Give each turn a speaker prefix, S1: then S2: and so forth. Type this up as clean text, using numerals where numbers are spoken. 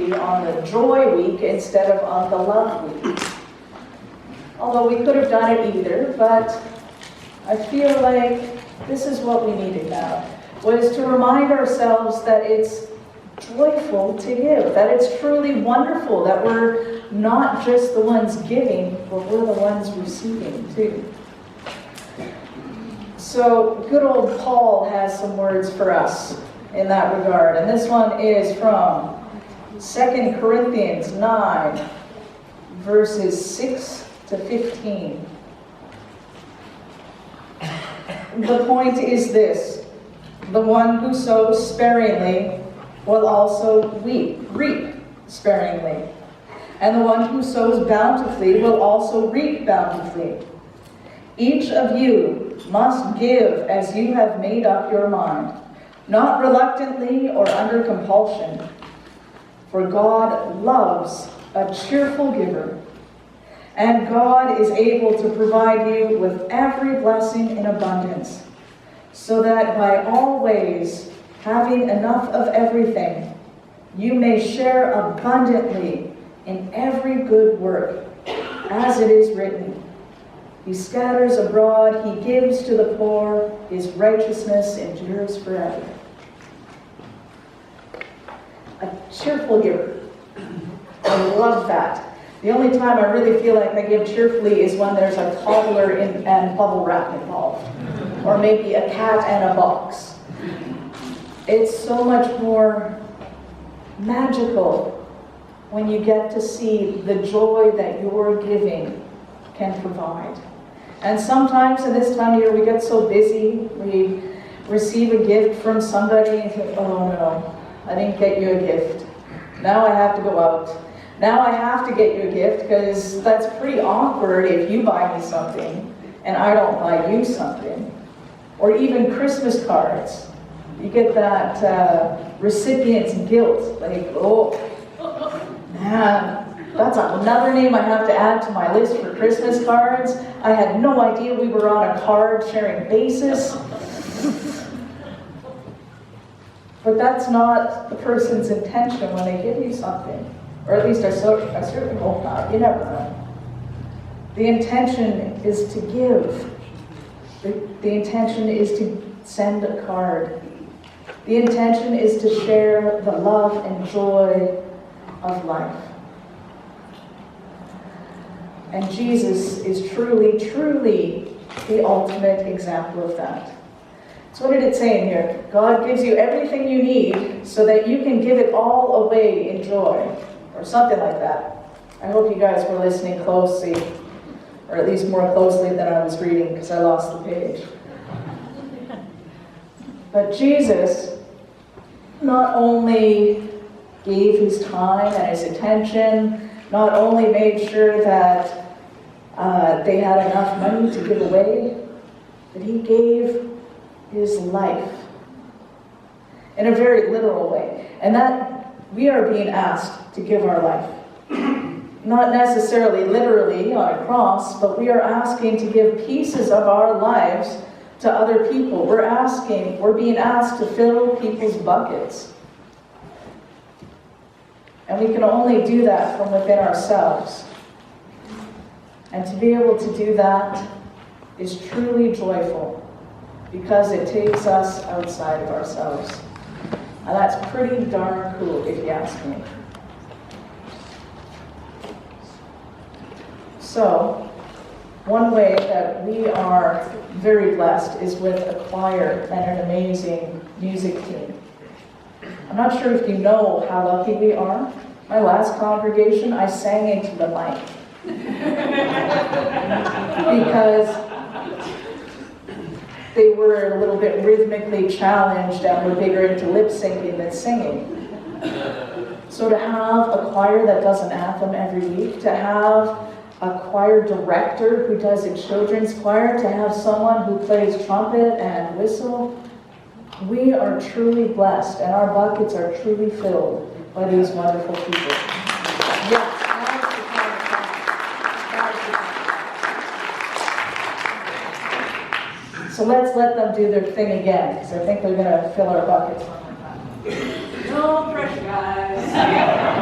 S1: be on the joy week instead of on the love week. Although we could have done it either, but I feel like this is what we needed now, was to remind ourselves that it's joyful to give, that it's truly wonderful, that we're not just the ones giving, but we're the ones receiving too. So good old Paul has some words for us in that regard, and this one is from 2 Corinthians 9, verses 6 to 15. The point is this: the one who sows sparingly will also reap sparingly, and the one who sows bountifully will also reap bountifully. Each of you must give as you have made up your mind, not reluctantly or under compulsion, for God loves a cheerful giver, and God is able to provide you with every blessing in abundance, so that by all ways, having enough of everything, you may share abundantly in every good work, as it is written, He scatters abroad, He gives to the poor, His righteousness endures forever. A cheerful giver. I love that. The only time I really feel like I give cheerfully is when there's a toddler and bubble wrap involved, or maybe a cat and a box. It's so much more magical when you get to see the joy that your giving can provide. And sometimes in this time of year we get so busy, we receive a gift from somebody and think, oh no, I didn't get you a gift. Now I have to go out. Now I have to get you a gift, because that's pretty awkward if you buy me something and I don't buy you something. Or even Christmas cards. You get that recipient's guilt, like, oh, man, that's another name I have to add to my list for Christmas cards. I had no idea we were on a card-sharing basis. But that's not the person's intention when they give you something. Or at least I certainly hope not. You never know. The intention is to give. The intention is to send a card. The intention is to share the love and joy of life. And Jesus is truly, truly the ultimate example of that. So what did it say in here? God gives you everything you need so that you can give it all away in joy, or something like that. I hope you guys were listening closely, or at least more closely than I was reading, because I lost the page. But Jesus not only gave his time and his attention, not only made sure that they had enough money to give away, but he gave his life in a very literal way. And that we are being asked to give our life. Not necessarily literally on a cross, but we are asking to give pieces of our lives to other people. We're being asked to fill people's buckets. And we can only do that from within ourselves. And to be able to do that is truly joyful, because it takes us outside of ourselves. And that's pretty darn cool, if you ask me. So, one way that we are very blessed is with a choir and an amazing music team. I'm not sure if you know how lucky we are. My last congregation, I sang into the mic. Because they were a little bit rhythmically challenged and were bigger into lip syncing than singing. So to have a choir that does an anthem every week, to have a choir director who does a children's choir, to have someone who plays trumpet and whistle, we are truly blessed, and our buckets are truly filled by these wonderful people. Yes, so let's let them do their thing again, because I think they're going to fill our buckets one more time.
S2: No pressure, guys.